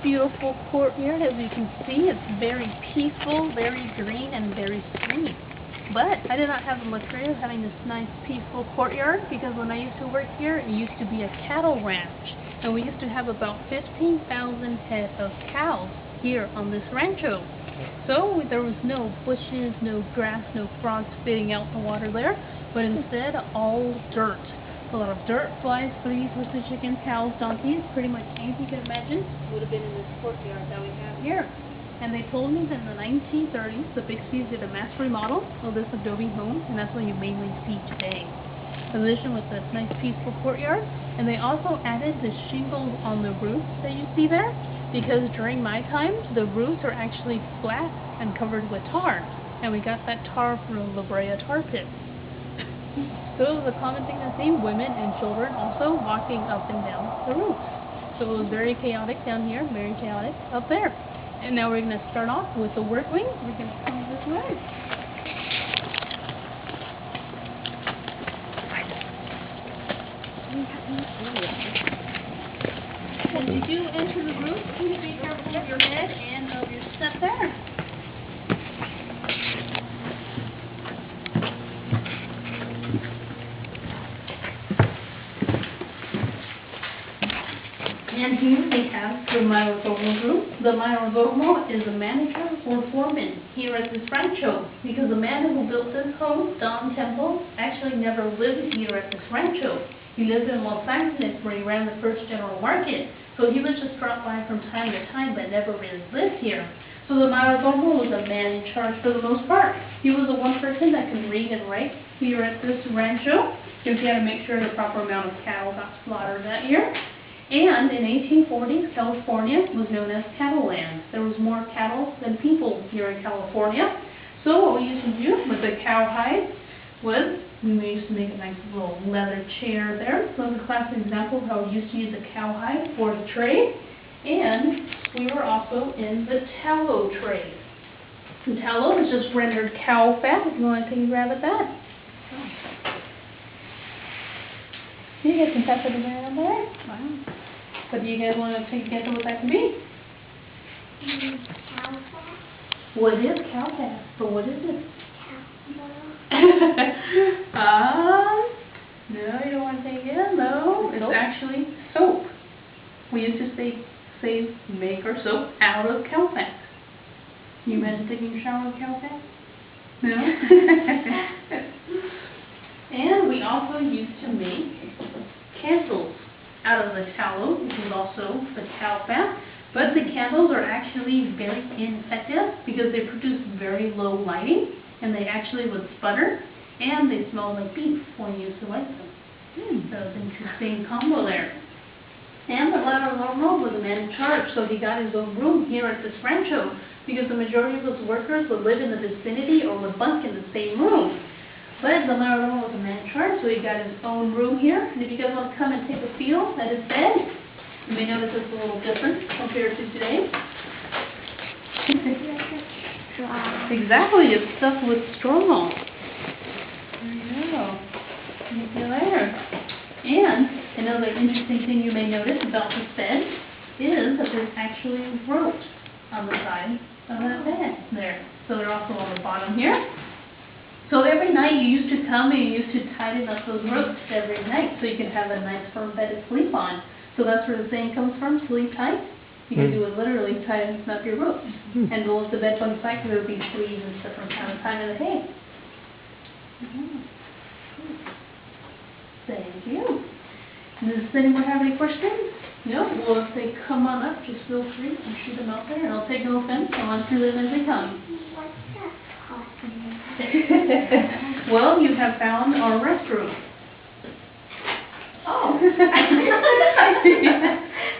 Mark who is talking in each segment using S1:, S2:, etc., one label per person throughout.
S1: beautiful courtyard. As you can see, it's very peaceful, very green, and very sweet. But I did not have the luxury of having this nice peaceful courtyard because when I used to work here, it used to be a cattle ranch. And we used to have about 15,000 head of cows here on this rancho. So there was no bushes, no grass, no frogs spitting out the water there, but instead all dirt. A lot of dirt, flies, fleas, with the chickens, cows, donkeys, pretty much anything you can imagine would have been in this courtyard that we have here. And they told me that in the 1930s, the Pixies did a mass remodel of this adobe home, and that's what you mainly see today. In addition with this nice peaceful courtyard, and they also added the shingles on the roofs that you see there, because during my time, the roofs are actually flat and covered with tar, and we got that tar from La Brea tar pits. So it was a common thing to see women and children also walking up and down the roofs. So it was very chaotic down here, very chaotic up there. And now we're going to start off with the work wing. We're going to come this way. As you do enter the roof, please be careful of your head and of your step there. And here we have the mayordomo group. The mayordomo is a manager or foreman here at this rancho, because the man who built this home, Don Temple, actually never lived here at this rancho. He lived in Los Angeles where he ran the first general market, so he would just drop by from time to time but never really lived here. So the mayordomo was a man in charge for the most part. He was the one person that could read and write here at this rancho, because he had to make sure the proper amount of cattle got slaughtered that year. And in 1840s, California was known as cattle land. There was more cattle than people here in California. So what we used to do with the cow hide was we used to make a nice little leather chair there. So that's a classic example of how we used to use the cow hide for the trade. And we were also in the tallow trade. And tallow is just rendered cow fat. If you want to take a grab at that. You get some pepper to there. Wow. But do you guys want to take a guess at what that can be?
S2: Cow fat?
S1: What is cow fat? But what is it? No, you don't want to take it? No, it's actually soap. We used to say make our soap out of cow fat. Can you imagine taking a shower with cow fat? No? And we also used to make candles out of the tallow, which is also the cow fat. But the candles are actually very ineffective because they produce very low lighting, and they actually would sputter, and they smell like beef when you used to light them. So it's an interesting combo there. And the mayordomo was a man in charge, so he got his own room here at this rancho, because the majority of those workers would live in the vicinity or would bunk in the same room. But the mayordomo was a man in charge, so he got his own room here. And if you guys want to come and take a feel at his bed, you may notice it's a little different compared to today. Exactly, it's stuffed with straw. There you go. You feel there. And another interesting thing you may notice about this bed is that there's actually rope on the side of that bed there. So they're also on the bottom here. So every night you used to come and you used to tighten up those ropes every night so you could have a nice firm bed to sleep on. So that's where the saying comes from, sleep tight. You can do it literally, tighten up your ropes. And don't let the bed on side because there would be fleas and stuff from time to time in the hay. Thank you. Does anyone have any questions? No? Well, if they come on up, just feel free to shoot them out there, and I'll take no offense. I'll answer them as they come.
S2: What's that possible?
S1: Well, you have found our restroom.
S2: Oh.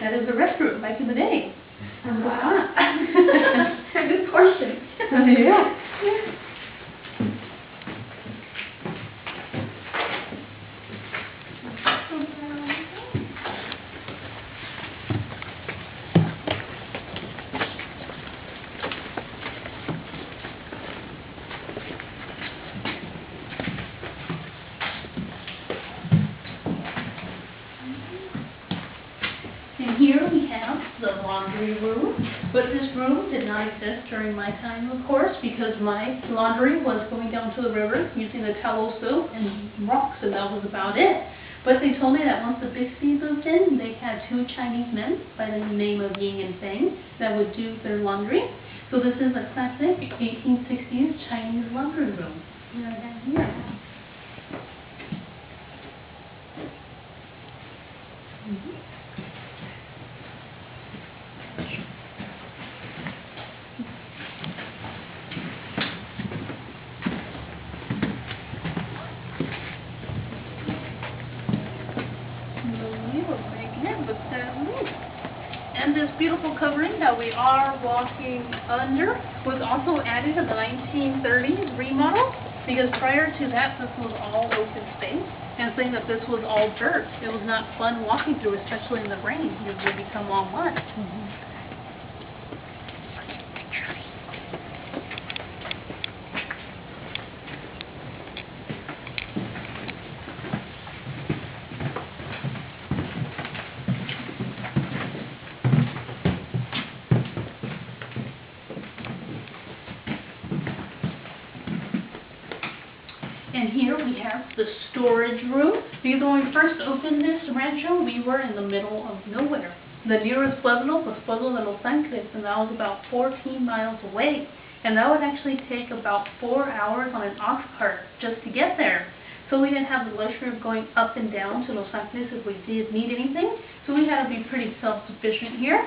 S1: That is the restroom back in the day.
S2: Wow. Good question.
S1: Yeah. And here we have the laundry laundry room. But this room did not exist during my time, of course, because my laundry was going down to the river using the tallow soap and rocks, and that was about it. But they told me that once the Bixby moved in, they had 2 Chinese men by the name of Ying and Feng that would do their laundry. So this is a classic 1860s Chinese laundry room. Here. And this beautiful covering that we are walking under was also added in the 1930s remodel, because prior to that this was all open space, and saying that this was all dirt. It was not fun walking through, especially in the rain. It would become all mud. And here we have the storage room. Because when we first opened this rancho, we were in the middle of nowhere. The nearest pueblo was Pueblo de Los Angeles, and that was about 14 miles away. And that would actually take about 4 hours on an ox cart just to get there. So we didn't have the luxury of going up and down to Los Angeles if we did need anything. So we had to be pretty self-sufficient here.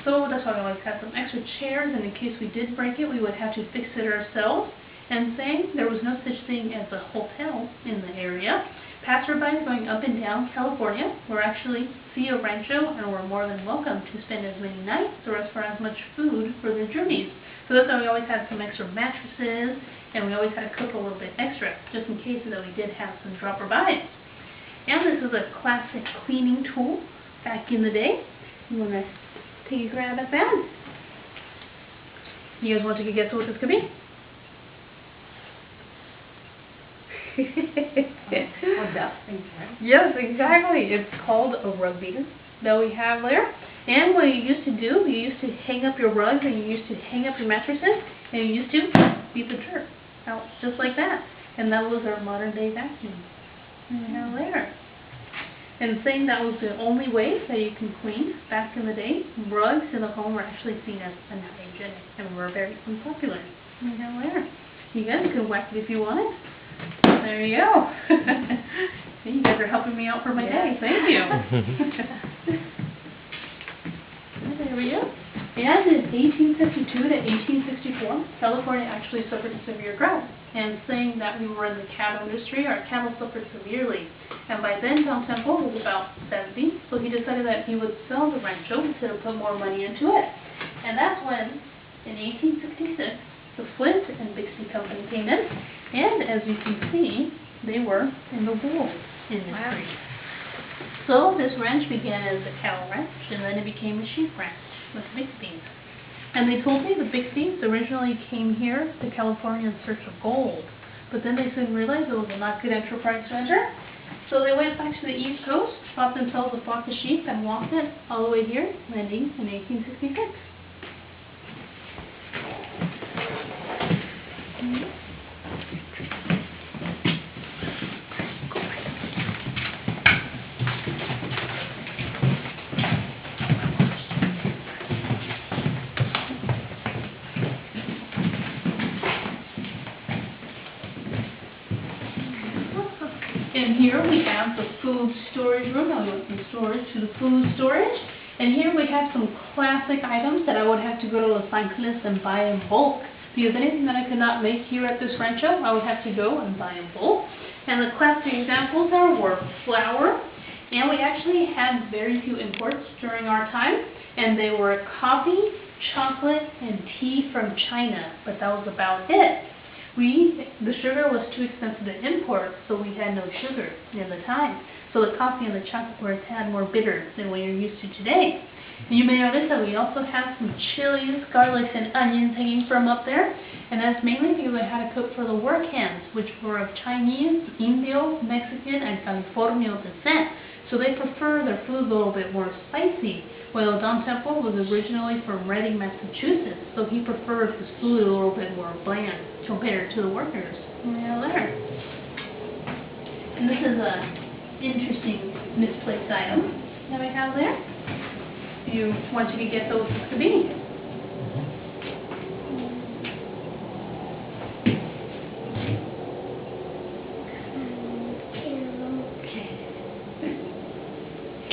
S1: So that's why we always had some extra chairs, and in case we did break it, we would have to fix it ourselves. And saying there was no such thing as a hotel in the area. Passersby going up and down California were actually see a rancho and were more than welcome to spend as many nights or as for as much food for their journeys. So that's why we always had some extra mattresses, and we always had to cook a little bit extra, just in case that we did have some dropper-bys. And this is a classic cleaning tool back in the day. You want to take a grab at that? You guys want to guess what this could be? Yes, exactly. It's called a rug beater that we have there. And what you used to do, you used to hang up your rugs, and you used to hang up your mattresses, and you used to beat the dirt out just like that. And that was our modern day vacuum. Now there. And saying that was the only way that you can clean back in the day, rugs in the home were actually seen as unhygienic and were very unpopular. Now there. You guys can whack it if you want. There you go. You guys are helping me out for my day. Thank you. There we go. And in 1852 to 1864, California actually suffered a severe drought. And saying that we were in the cattle industry, our cattle suffered severely. And by then, Don Temple was about 70, so he decided that he would sell the rancho instead of put more money into it. And that's when, in 1866, the Flint and Bixby Company came in, and as you can see, they were in the wool industry. Wow. So this ranch began as a cattle ranch, and then it became a sheep ranch with Bixby's. And they told me the Bixby's originally came here to California in search of gold, but then they soon realized it was a not good enterprise to enter. So they went back to the East Coast, bought themselves a flock of sheep, and walked it all the way here, landing in 1866. And here we have the food storage room. I went from storage to the food storage. And here we have some classic items that I would have to go to Los Angeles and buy in bulk. Because anything that I could not make here at this rancho, I would have to go and buy in bulk. And the classic examples there were flour. And we actually had very few imports during our time. And they were coffee, chocolate, and tea from China. But that was about it. The sugar was too expensive to import, so we had no sugar in the time. So the coffee and the chocolate were a tad more bitter than what you're used to today. And you may notice that we also have some chilies, garlics, and onions hanging from up there. And that's mainly because I had to cook for the work hands, which were of Chinese, Indio, Mexican, and Californian descent. So they prefer their food a little bit more spicy. Well, Don Temple was originally from Reading, Massachusetts, so he prefers his food a little bit more bland compared to the workers. Yeah, there. And this is a interesting misplaced item that we have there. If you want you to get those, this could be.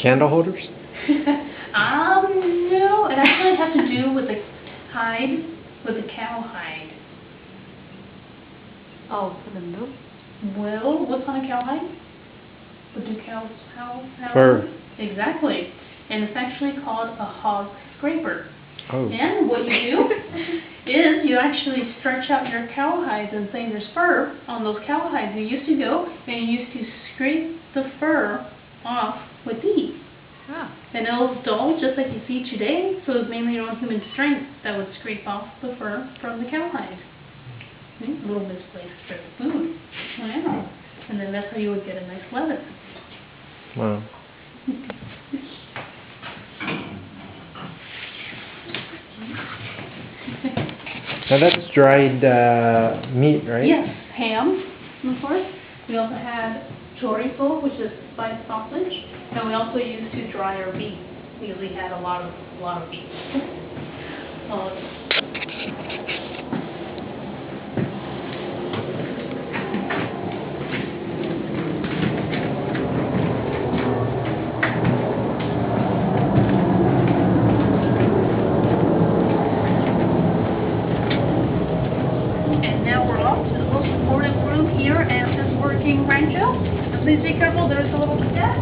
S3: Candle holders?
S1: No, it actually has to do with the hide, with the cow hide.
S4: Oh, for the milk?
S1: Well, what's on a cow hide? What do cows how
S3: Fur.
S1: Exactly. And it's actually called a hog scraper.
S3: Oh.
S1: And what you do is you actually stretch out your cowhides and say there's fur on those cowhides. You used to go and you used to scrape the fur off with these.
S4: Ah.
S1: And it was dull, just like you see today, so it was mainly your own human strength that would scrape off the fur from the cowhide. A little misplaced for the food. Wow. And then that's how you would get a nice leather.
S3: Wow. Now that's dried meat, right?
S1: Yes, ham, of course. We also had chorizo, which is spiced sausage, and we also used to dry our beef. We usually had a lot of beef. And now we're off to the most important room here at this working Rancho. And please be careful, there's a little step.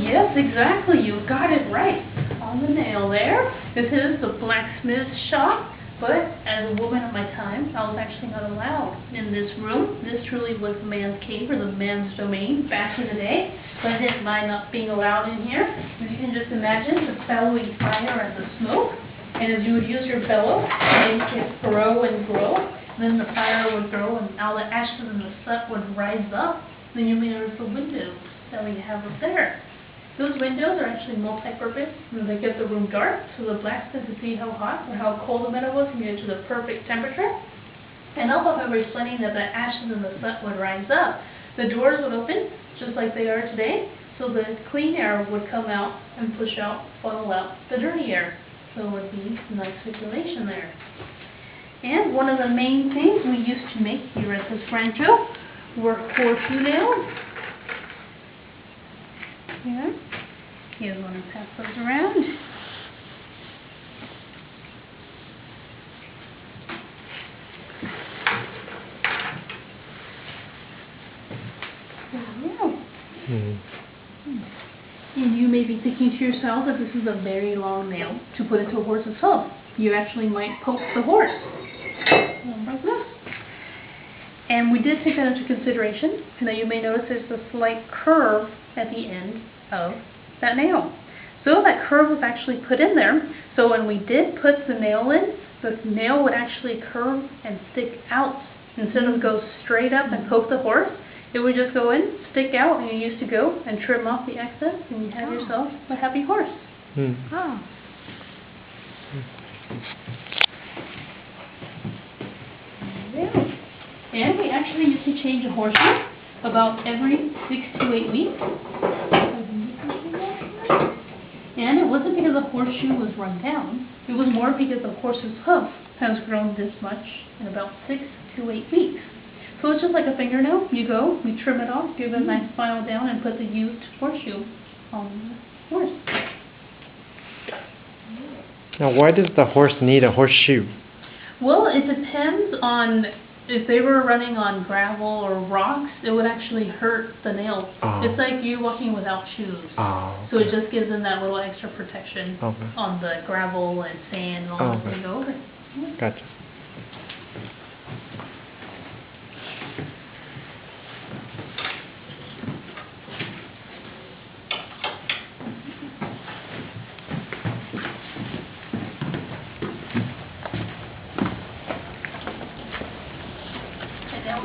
S1: Yes, exactly. You got it right on the nail there. This is the blacksmith shop, but as a woman of my time, I was actually not allowed in this room. This truly was the man's cave or the man's domain back in the day, but I didn't mind not being allowed in here. As you can just imagine the bellowing fire and the smoke, and as you would use your bellow to make it grow and grow, then the fire would grow and all the ashes and the soot would rise up. Then you may notice the windows that we have up there. Those windows are actually multi-purpose, and they get the room dark, so the blacksmith could see how hot or how cold the metal was and get it to the perfect temperature. And also, if I were explaining that the ashes and the soot would rise up, the doors would open, just like they are today, so the clean air would come out and push out, funnel out the dirty air. So it would be nice circulation there. And one of the main things we used to make here at this Rancho were horseshoe nails. Yeah. Here's one to pass those around.
S3: Mm.
S1: And you may be thinking to yourself that this is a very long nail to put into a horse's hoof. You actually might poke the horse. Like this. And we did take that into consideration. Now you may notice there's a slight curve at the end of that nail. So that curve was actually put in there, so when we did put the nail in, the nail would actually curve and stick out. Instead of go straight up and poke the horse, it would just go in, stick out, and you used to go and trim off the excess, and you have yourself a happy horse.
S3: Mm.
S4: Oh.
S1: Yeah. And we actually used to change a horseshoe about every 6 to 8 weeks. And it wasn't because the horseshoe was run down. It was more because the horse's hoof has grown this much in about 6 to 8 weeks. So it's just like a fingernail. You go, we trim it off, give it a nice file down, and put the used horseshoe on the horse.
S3: Now, why does the horse need a horseshoe?
S1: Well, it depends on if they were running on gravel or rocks, it would actually hurt the nails.
S3: Oh.
S1: It's like you walking without shoes.
S3: Oh,
S1: So it just gives them that little extra protection
S3: okay.
S1: on the gravel and sand and all that
S3: Okay.
S1: they go over.
S3: Gotcha.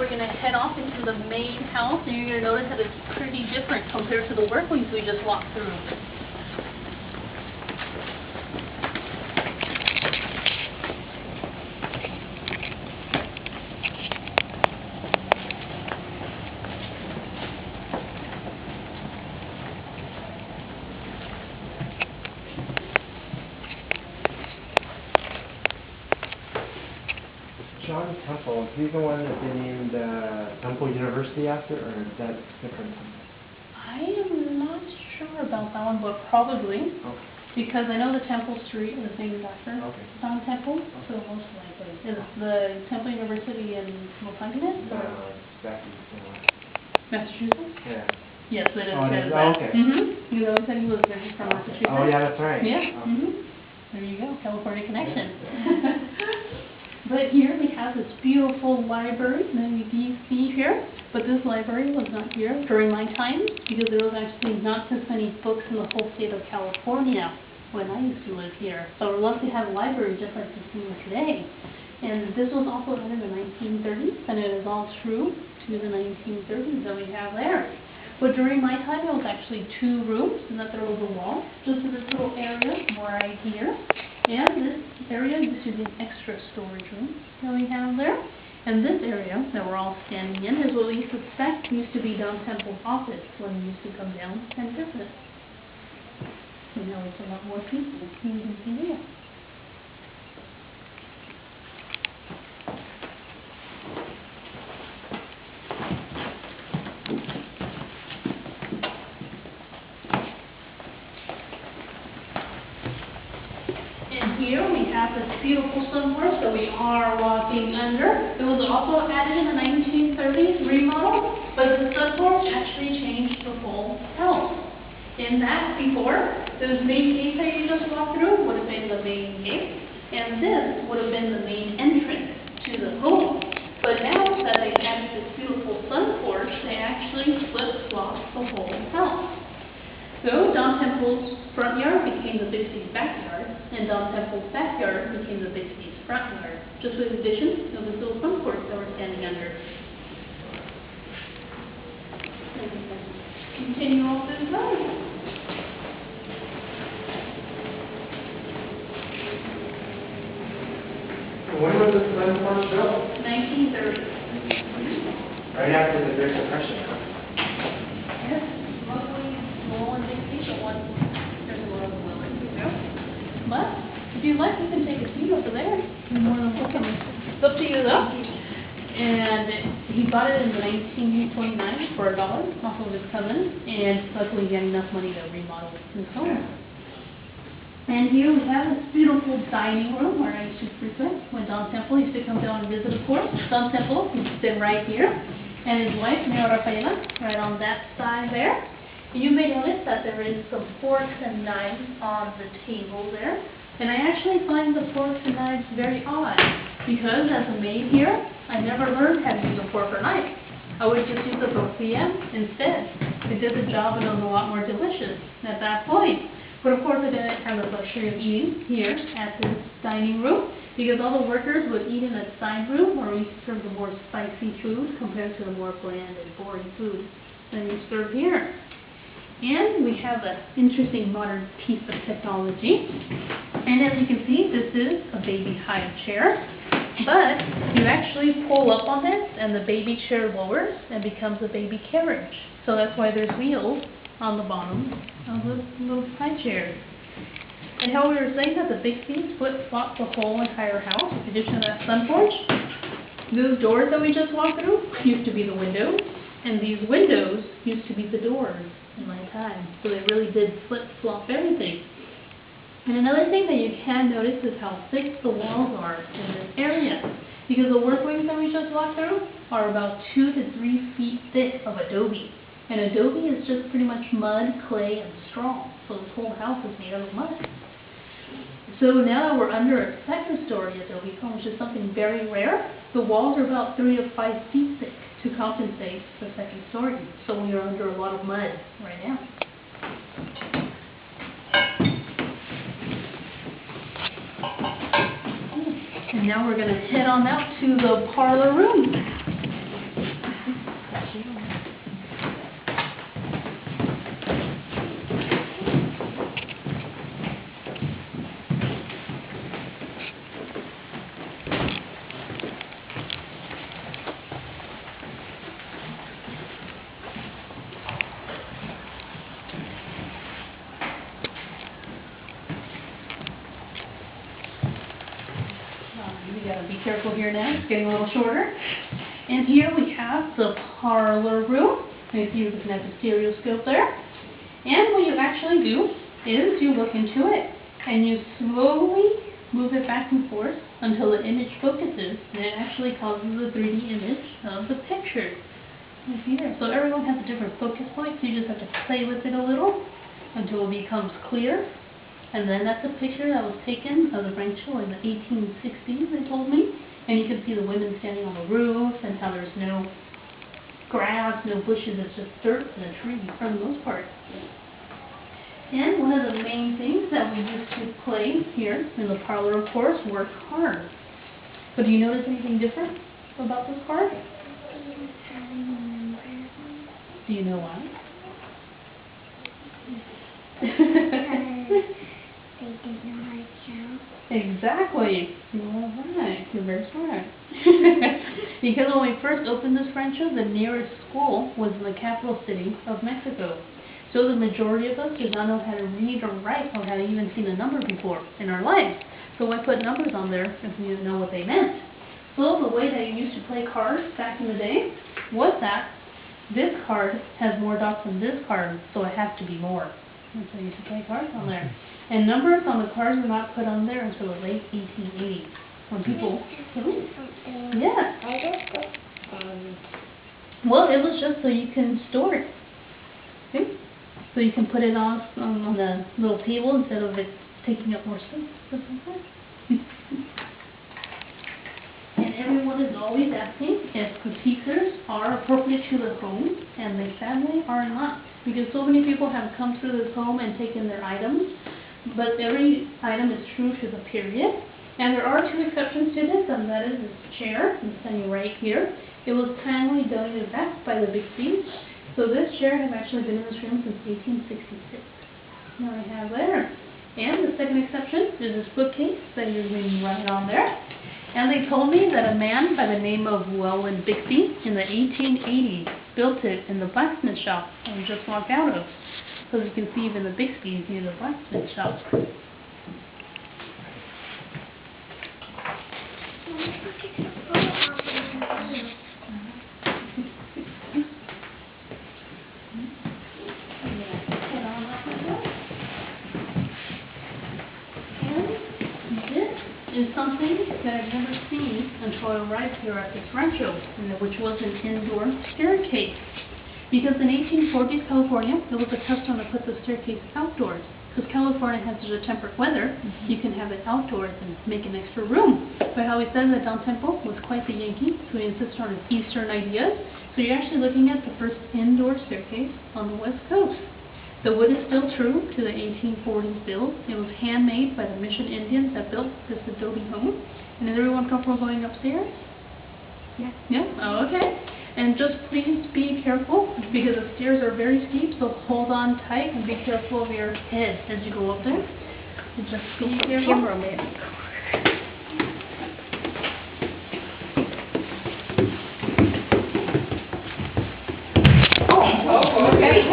S1: we're going to head off into the main house, and you're going to notice that it's pretty different compared to the work wings we just walked through.
S3: John Temple, is he the one that they named Temple University after, or is that different?
S1: I am not sure about that one, but probably.
S3: Okay.
S1: Because I know the Temple Street was named after
S3: Okay.
S1: John Temple, so most likely. Is the Temple University in Los Angeles?
S3: No,
S1: Or
S3: it's back in
S1: Massachusetts?
S3: Yeah.
S1: Yes, it is.
S3: Oh, it is?
S1: that.
S3: Oh, okay.
S1: You know, said he was there from Massachusetts.
S3: Oh, yeah, that's right.
S1: Yeah.
S3: Oh.
S1: There you go, California connection. But here we have this beautiful library that you see here. But this library was not here during my time because there was actually not this many books in the whole state of California when I used to live here. So I would love to have a library just like you see today. And this was also done in the 1930s, and it is all true to the 1930s that we have there. But during my time, it was actually 2 rooms, and that there was a wall just in this little area right here. And this area used to be an extra storage room that we have there. And this area that we're all standing in is what we suspect used to be Don Temple's office when he used to come down and visit. So now it's a lot more people. You can see there. And here we have this beautiful sunforest that we are walking under. It was also added in the 1930s remodel, but the sunforest actually changed the whole house. In that before, this main gate that you just walked through would have been the main gate, and this would have been the main entrance to the home. But now that they've added this beautiful sunforest, they actually flip-flopped the whole house. So Don Temple's front yard became the Bixby's backyard, and Don Temple's backyard became the Bixby's front yard, just with the addition of this little front porch that we're standing under. Continue off this road.
S3: When was this Sunforest built?
S1: 1930.
S3: Right after the Great Depression.
S1: Yes, mostly small and Bixby, but one there's a little willing to go. But if you like, you can take a seat over there. You're more than welcome. It's up to you though. And he bought it in 1929 for $1 off of his cousin, and luckily he had enough money to remodel his home. And here we have this beautiful dining room where I used to frequent when Don Temple used to come down and visit, of course. Don Temple used to sit right here, and his wife, Mayor Rafaela, right on that side there. And you may notice that there is some forks and knives on the table there. And I actually find the forks and knives very odd, because as a maid here, I never learned how to use a fork or knife. I would just use a tortilla instead. It did the job and it was a lot more delicious at that point. But of course I didn't have the luxury of eating here at this dining room, because all the workers would eat in a side room where we serve the more spicy food compared to the more bland and boring food that we serve here. And we have an interesting modern piece of technology. And as you can see, this is a baby high chair. But you actually pull up on this and the baby chair lowers and becomes a baby carriage. So that's why there's wheels on the bottom of the little high chairs. And how we were saying that the Bixby's flip-flop the whole entire house, with the addition of that sun porch. Those doors that we just walked through used to be the windows, and these windows used to be the doors in my time. So they really did flip-flop everything. And another thing that you can notice is how thick the walls are in this area. Because the work wings that we just walked through are about 2 to 3 feet thick of adobe. And adobe is just pretty much mud, clay, and straw. So this whole house is made out of mud. So now that we're under a second story adobe home, which is something very rare, the walls are about 3 to 5 feet thick to compensate for the second story. So we are under a lot of mud right now. And now we're going to head on out to the parlor room. gotta be careful here now, it's getting a little shorter. And here we have the parlor room. If you're looking at the stereoscope there. And what you actually do is you look into it and you slowly move it back and forth until the image focuses, and it actually causes a 3D image of the picture. Right here. So everyone has a different focus point, so you just have to play with it a little until it becomes clear. And then that's a picture that was taken of the Rancho in the 1860s, they told me. And you can see the women standing on the roof and how there's no grass, no bushes, it's just dirt and a tree for the most part. And one of the main things that we used to play here in the parlor, of course, were cards. But do you notice anything different about this card? Do you know why?
S2: They didn't know how to count.
S1: Exactly. You're all right. You're very smart. Because when we first opened this Rancho, the nearest school was in the capital city of Mexico. So the majority of us did not know how to read or write or had even seen a number before in our lives. So I put numbers on there if we didn't know what they meant. So the way that you used to play cards back in the day was that this card has more dots than this card, so it has to be more. That's how you used to play cards on there. And numbers on the cards were not put on there until the late 1880s. When people... Yeah. Well, it was just so you can store it. See? So you can put it on the little table instead of it taking up more space. And everyone is always asking if the pieces are appropriate to the home, and they sadly are not. Because so many people have come through this home and taken their items, but every item is true to the period. And there are two exceptions to this, and that is this chair, I'm standing right here. It was kindly donated back by the Bixby's. So this chair has actually been in this room since 1866. Now I have there. And the second exception is this bookcase that you're reading right on there. And they told me that a man by the name of Welwyn Bixby in the 1880s built it in the blacksmith shop that we just walked out of. So you can see even the Bixby's near the blacksmith shop. Is something that I've never seen until I arrived here at this Rancho, which was an indoor staircase. Because in 1840s California, it was a custom to put the staircase outdoors. Because California has such a temperate weather, you can have it outdoors and make an extra room. But how he said that Don Temple was quite the Yankee, so he insisted on his Eastern ideas. So you're actually looking at the first indoor staircase on the West Coast. The wood is still true to the 1840s build. It was handmade by the Mission Indians that built this adobe home. And is everyone comfortable going upstairs?
S2: Yeah.
S1: Yeah? Oh, okay. And just please be careful because the stairs are very steep, so hold on tight and be careful of your head as you go up there. And just be careful.
S2: Cameraman.
S1: Oh, okay.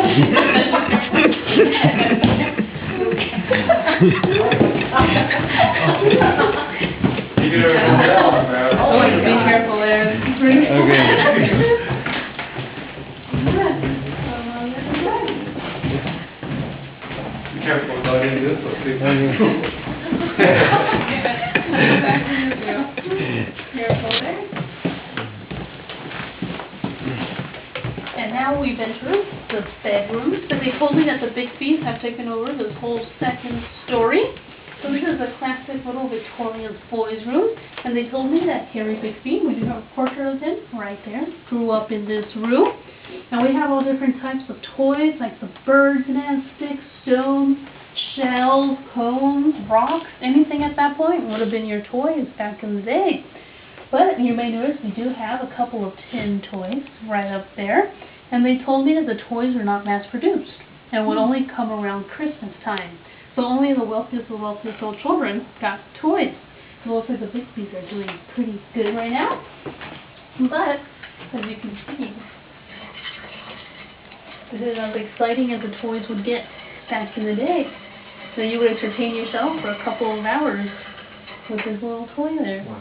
S3: You can already
S1: Be careful there.
S3: Okay. Be careful about getting this one.
S1: Careful there. And now we've entered the bedrooms. So they told me that the Bixby's have taken over this whole second story. So this is a classic little Victorian boys' room. And they told me that Harry Bixby, we do have a portrait of him right there, grew up in this room. And we have all different types of toys, like the bird's nest, sticks, stones, shells, cones, rocks. Anything at that point would have been your toys back in the day. But you may notice we do have a couple of tin toys right up there. And they told me that the toys were not mass-produced and would only come around Christmas time. So only the wealthiest of the wealthiest old children got toys. So it looks like the Bixby's are doing pretty good right now. But, as you can see, this is as exciting as the toys would get back in the day. So you would entertain yourself for a couple of hours with this little toy there.
S3: Wow.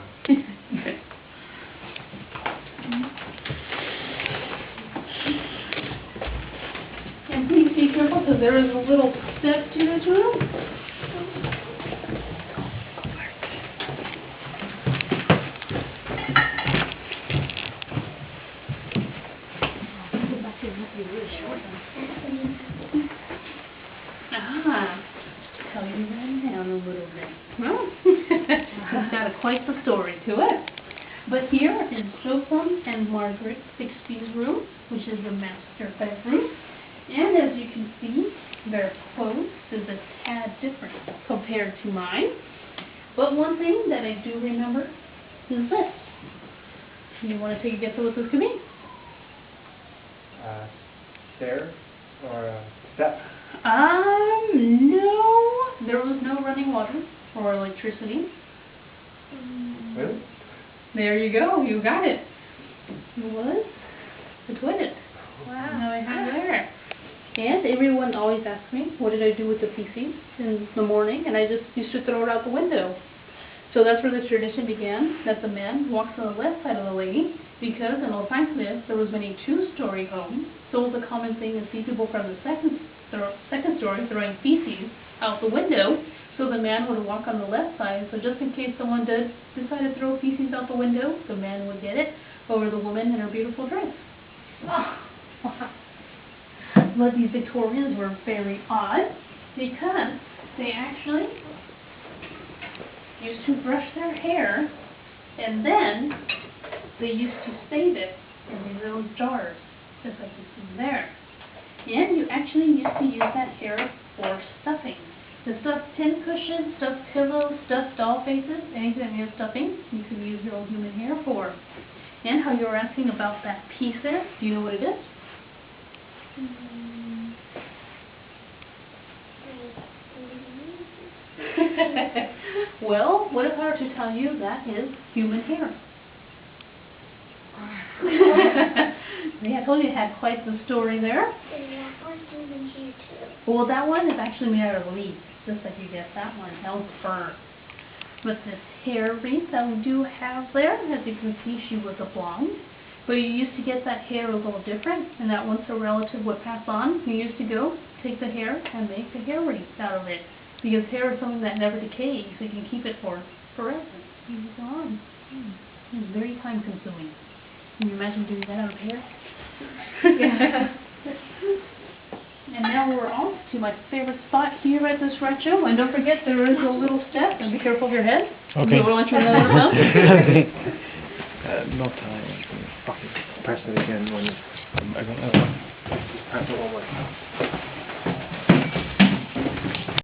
S1: there is a little step to this room. Tell you that down a little bit. Well, it's got quite the story to it. But here is Joseph and Margaret Bixby's room, which is the master bedroom. And as you can see, their clothes is a tad different compared to mine. But one thing that I do remember is this. You want to take a guess at what this could be?
S3: Stairs or a step?
S1: No. There was no running water or electricity.
S3: Really?
S1: There you go. You got it. It was the toilet.
S2: Wow.
S1: Now I have there. And everyone always asks me, what did I do with the feces in the morning? And I just used to throw it out the window. So that's where this tradition began, that the man walks on the left side of the lady, because in Los Angeles there was many two-story homes, so it was a common thing to see people from the second story throwing feces out the window, so the man would walk on the left side, so just in case someone did decide to throw feces out the window, the man would get it over the woman in her beautiful dress. Oh, wow. But these Victorians were very odd, because they actually used to brush their hair, and then they used to save it in these little jars, just like you see there. And you actually used to use that hair for stuffing. To stuff pin cushions, stuffed pillows, stuffed doll faces, anything you have stuffing, you can use your own human hair for. And how you were asking about that piece there, do you know what it is? Well, what if I were to tell you that is human hair? Yeah, I told you it had quite the story there.
S2: And that one's human hair too.
S1: Well, that one is actually made out of leaves, just like you get that one. That one's fur. But this hair wreath that we do have there, as you can see, she was a blonde. But you used to get that hair a little different, and that once a relative would pass on, you used to go take the hair and make a hair wreath out of it. Because hair is something that never decays, so you can keep it for forever. You go on. It's very time consuming. Can you imagine doing that out of hair?
S2: Yeah.
S1: And now we're off to my favorite spot here at this rancho. And don't forget, there is a little step, and be careful of your head.
S4: Okay.
S1: So we'll let you know what about.
S4: No time.
S3: Press it again when you...
S4: I don't know.
S3: Press it one more time.